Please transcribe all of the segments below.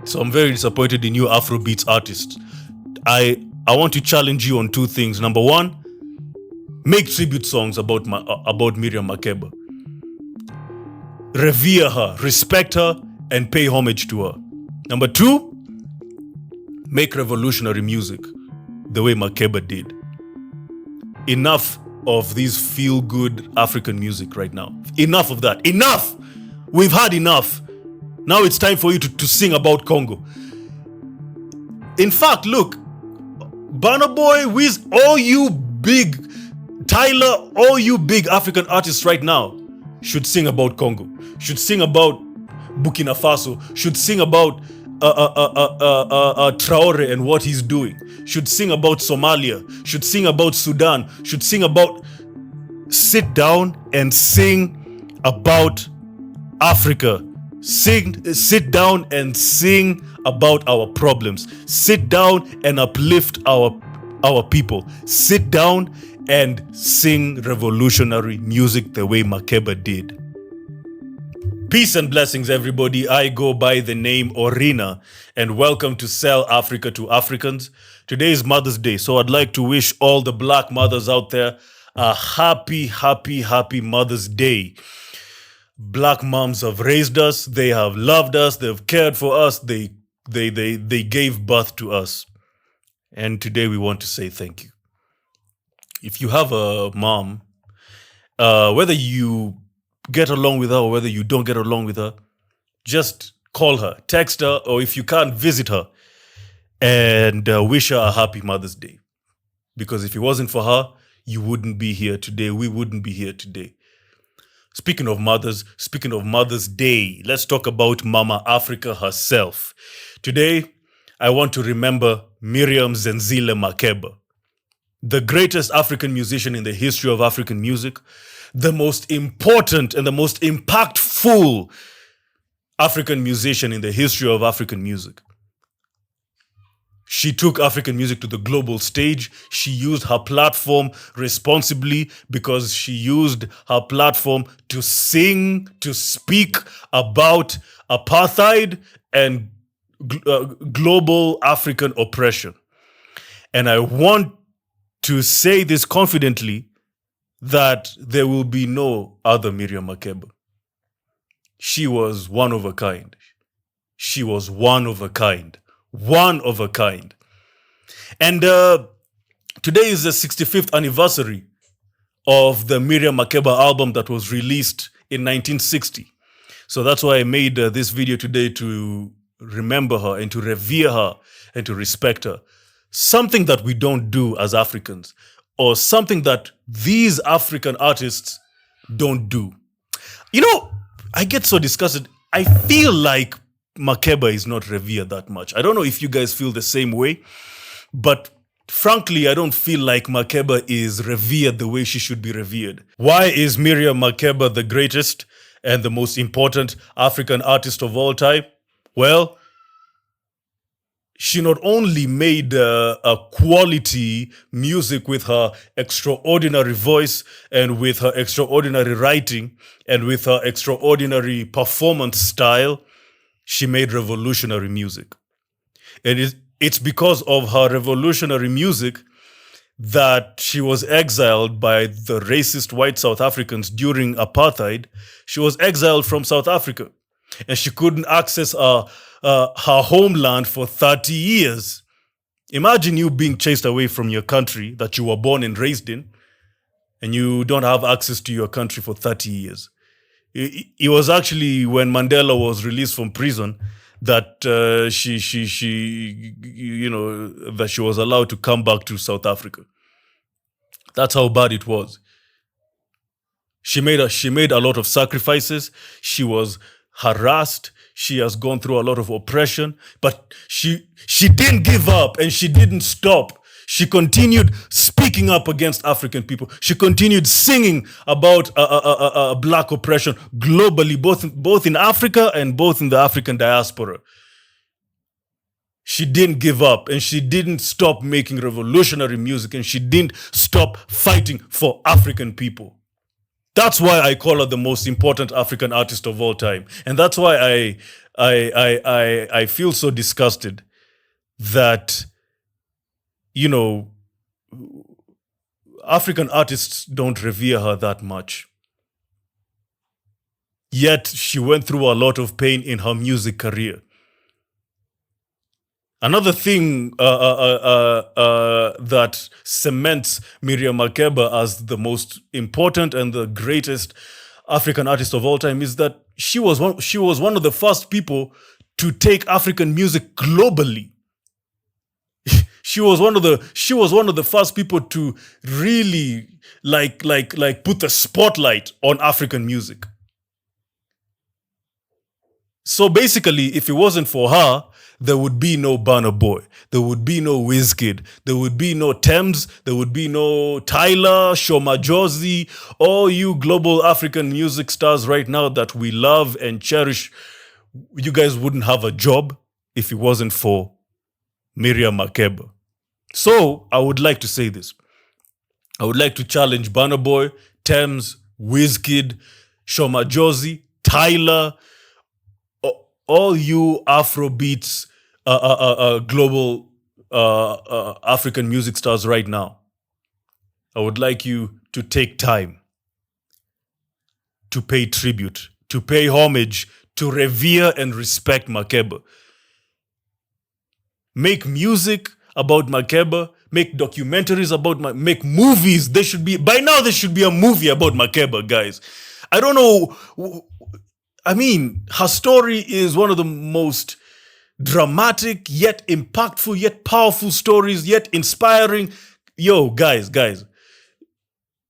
So I'm very disappointed in you Afrobeats artists. I want to challenge you on two things. Number one, make tribute songs about Miriam Makeba. Revere her, respect her, and pay homage to her. Number two, make revolutionary music the way Makeba did. Enough of these feel-good African music right now. Enough of that. Enough! We've had enough. Now it's time for you to sing about Congo. In fact, look, Burna Boy, Wiz, all you big, Tyler, all you big African artists right now should sing about Congo, should sing about Burkina Faso, should sing about Traore and what he's doing, should sing about Somalia, should sing about Sudan, should sing about... Sit down and sing about Africa. Sit down and sing about our problems. Sit down and uplift our people. Sit down and sing revolutionary music the way Makeba did. Peace and blessings, everybody. I go by the name Orina, and welcome to Sell Africa to Africans. Today is Mother's Day, so I'd like to wish all the black mothers out there a happy, happy, happy Mother's Day. Black moms have raised us, they have loved us, they've cared for us, they gave birth to us. And today we want to say thank you. If you have a mom, whether you get along with her or whether you don't get along with her, just call her, text her, or if you can't, visit her and wish her a happy Mother's Day. Because if it wasn't for her, you wouldn't be here today. We wouldn't be here today. Speaking of mothers, speaking of Mother's Day, let's talk about Mama Africa herself. Today, I want to remember Miriam Makeba, the greatest African musician in the history of African music, the most important and the most impactful African musician in the history of African music. She took African music to the global stage. She used her platform responsibly because she used her platform to sing, to speak about apartheid and global African oppression. And I want to say this confidently, that there will be no other Miriam Makeba. She was one of a kind. She was one of a kind. One of a kind. And today is the 65th anniversary of the Miriam Makeba album that was released in 1960. So that's why I made this video today, to remember her and to revere her and to respect her. Something that we don't do as Africans, or something that these African artists don't do. You know, I get so disgusted. I feel like Makeba is not revered that much. I don't know if you guys feel the same way, but frankly, I don't feel like Makeba is revered the way she should be revered. Why is Miriam Makeba the greatest and the most important African artist of all time? Well, she not only made a quality music with her extraordinary voice and with her extraordinary writing and with her extraordinary performance style, she made revolutionary music. And it's because of her revolutionary music that she was exiled by the racist white South Africans during apartheid. She was exiled from South Africa, and she couldn't access her homeland for 30 years. Imagine you being chased away from your country that you were born and raised in, and you don't have access to your country for 30 years. It was actually when Mandela was released from prison that she was allowed to come back to South Africa. That's how bad it was. She made a lot of sacrifices. She was harassed. She has gone through a lot of oppression, but she didn't give up and she didn't stop. She continued speaking up against African people. She continued singing about black oppression globally, both in Africa and both in the African diaspora. She didn't give up and she didn't stop making revolutionary music, and she didn't stop fighting for African people. That's why I call her the most important African artist of all time. And that's why I feel so disgusted that, you know, African artists don't revere her that much. Yet she went through a lot of pain in her music career. Another thing that cements Miriam Makeba as the most important and the greatest African artist of all time is that she was one of the first people to take African music globally. She was one of the first people to really like put the spotlight on African music. So basically, if it wasn't for her, there would be no Burna Boy, there would be no Wizkid, there would be no Thames, there would be no Tyler, Shoma Josie, all you global African music stars right now that we love and cherish. You guys wouldn't have a job if it wasn't for Miriam Makeba. So I would like to say this. I would like to challenge Burna Boy, Thames, Wizkid, Shoma Josie, Tyler, all you Afrobeats, global African music stars right now. I would like you to take time to pay tribute, to pay homage, to revere and respect Makeba. Make music about Makeba, make documentaries about make movies. There should be a movie about Makeba, guys. I don't know. I mean, her story is one of the most dramatic, yet impactful, yet powerful stories, yet inspiring. Yo, guys,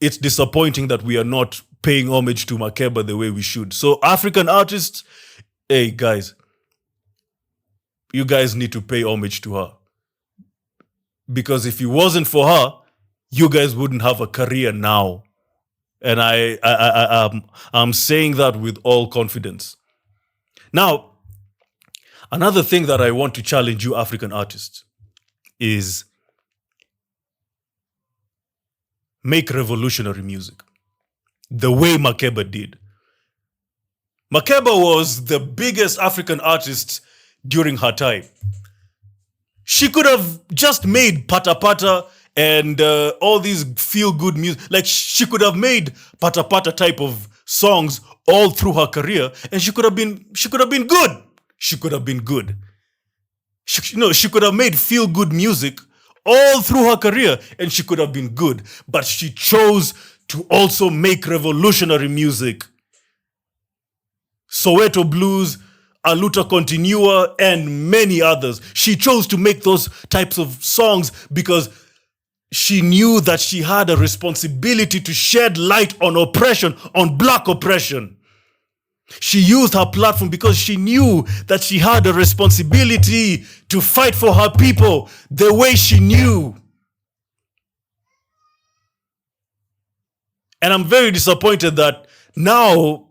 it's disappointing that we are not paying homage to Makeba the way we should. So African artists, hey, guys, you guys need to pay homage to her. Because if it wasn't for her, you guys wouldn't have a career now. And I'm saying that with all confidence. Now, another thing that I want to challenge you African artists is make revolutionary music the way Makeba did. Makeba was the biggest African artist during her time. She could have just made Pata Pata and all these feel-good music. Like, she could have made Pata Pata type of songs all through her career, and she could have been good. She could have been good. She could have made feel-good music all through her career, and she could have been good. But she chose to also make revolutionary music. Soweto Blues, Aluta Continua, and many others. She chose to make those types of songs because she knew that she had a responsibility to shed light on oppression, on black oppression. She used her platform because she knew that she had a responsibility to fight for her people the way she knew. And I'm very disappointed that now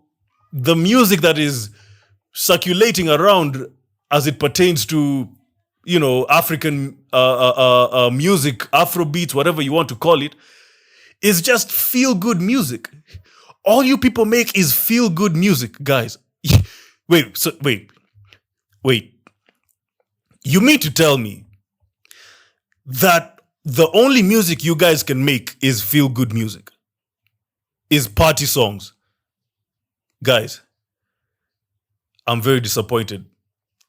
the music that is circulating around as it pertains to, African music, Afrobeats, whatever you want to call it, is just feel-good music. All you people make is feel-good music, guys. Wait. You mean to tell me that the only music you guys can make is feel-good music? Is party songs? Guys, I'm very disappointed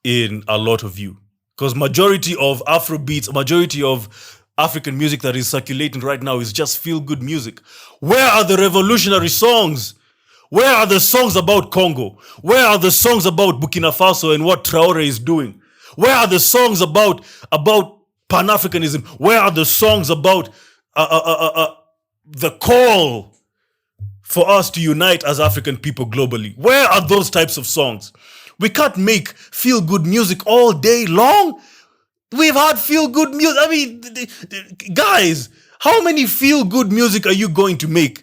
in a lot of you. Because majority of Afrobeats, majority of African music that is circulating right now is just feel-good music. Where are the revolutionary songs? Where are the songs about Congo? Where are the songs about Burkina Faso and what Traore is doing? Where are the songs about Pan-Africanism? Where are the songs about the call for us to unite as African people globally? Where are those types of songs? We can't make feel-good music all day long. We've had feel-good music. I mean, guys, how many feel-good music are you going to make?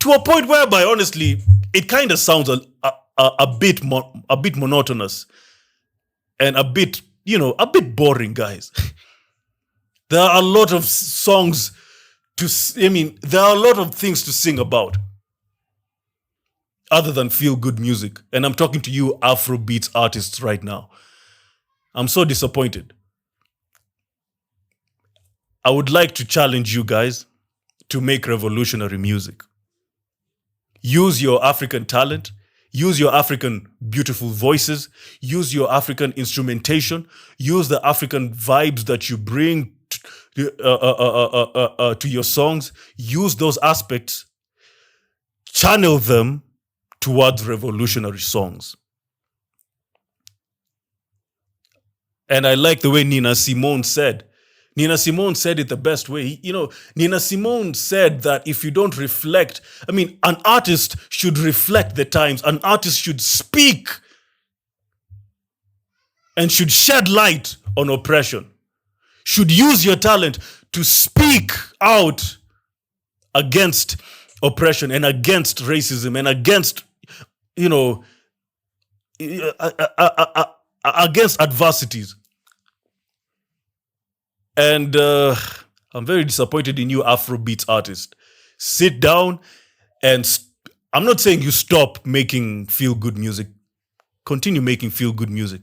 To a point whereby, honestly, it kind of sounds a bit monotonous and a bit boring, guys. There are a lot of there are a lot of things to sing about. other than feel-good music. And I'm talking to you Afrobeats artists right now. I'm so disappointed. I would like to challenge you guys to make revolutionary music. Use your African talent, use your African beautiful voices, use your African instrumentation, use the African vibes that you bring to your songs. Use those aspects, channel them towards revolutionary songs. And I like the way Nina Simone said it the best way. Nina Simone said that if you don't reflect, an artist should reflect the times. An artist should speak and should shed light on oppression. Should use your talent to speak out against oppression and against racism and against, against adversities. And I'm very disappointed in you Afrobeats artists. Sit down and I'm not saying you stop making feel-good music. Continue making feel-good music.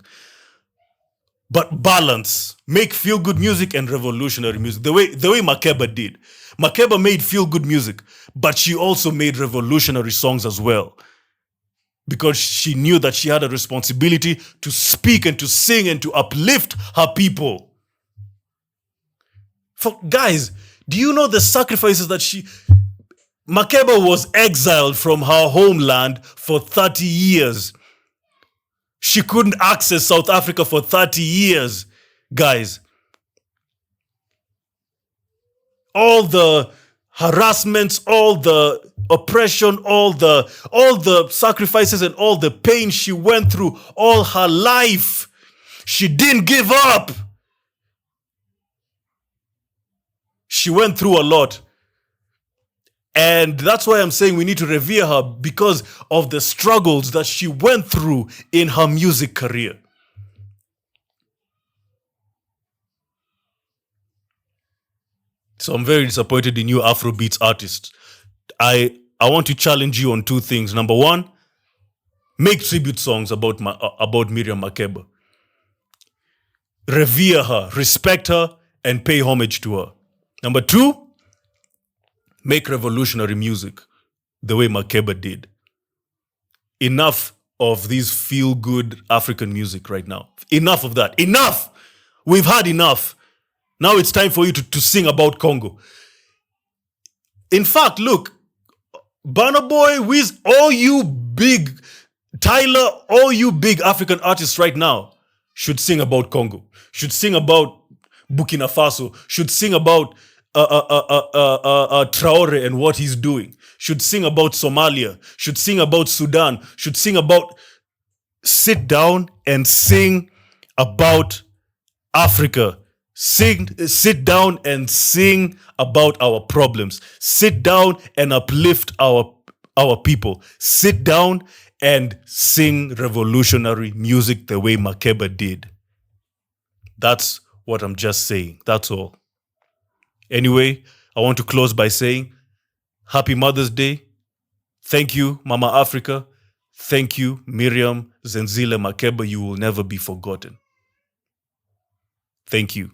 But balance. Make feel-good music and revolutionary music. The way Makeba did. Makeba made feel-good music, but she also made revolutionary songs as well. Because she knew that she had a responsibility to speak and to sing and to uplift her people. Guys, do you know the sacrifices that Makeba was exiled from her homeland for 30 years. She couldn't access South Africa for 30 years, guys. All the harassments, all the oppression, all the sacrifices and all the pain she went through all her life. She didn't give up. She went through a lot. And that's why I'm saying we need to revere her, because of the struggles that she went through in her music career. So I'm very disappointed in you Afrobeats artists. I want to challenge you on two things. Number one, make tribute songs about Miriam Makeba. Revere her, respect her, and pay homage to her. Number two, make revolutionary music the way Makeba did. Enough of these feel-good African music right now. Enough of that. Enough! We've had enough. Now it's time for you to sing about Congo. In fact, look, Burna Boy, Wiz, all you big, Tyler, all you big African artists right now should sing about Congo, should sing about Burkina Faso, should sing about Traore and what he's doing, should sing about Somalia, should sing about Sudan, should sing about, sit down and sing about Africa. Sit down and sing about our problems. Sit down and uplift our people. Sit down and sing revolutionary music the way Makeba did. That's what I'm just saying. That's all. Anyway, I want to close by saying Happy Mother's Day. Thank you, Mama Africa. Thank you, Miriam Zenzile Makeba. You will never be forgotten. Thank you.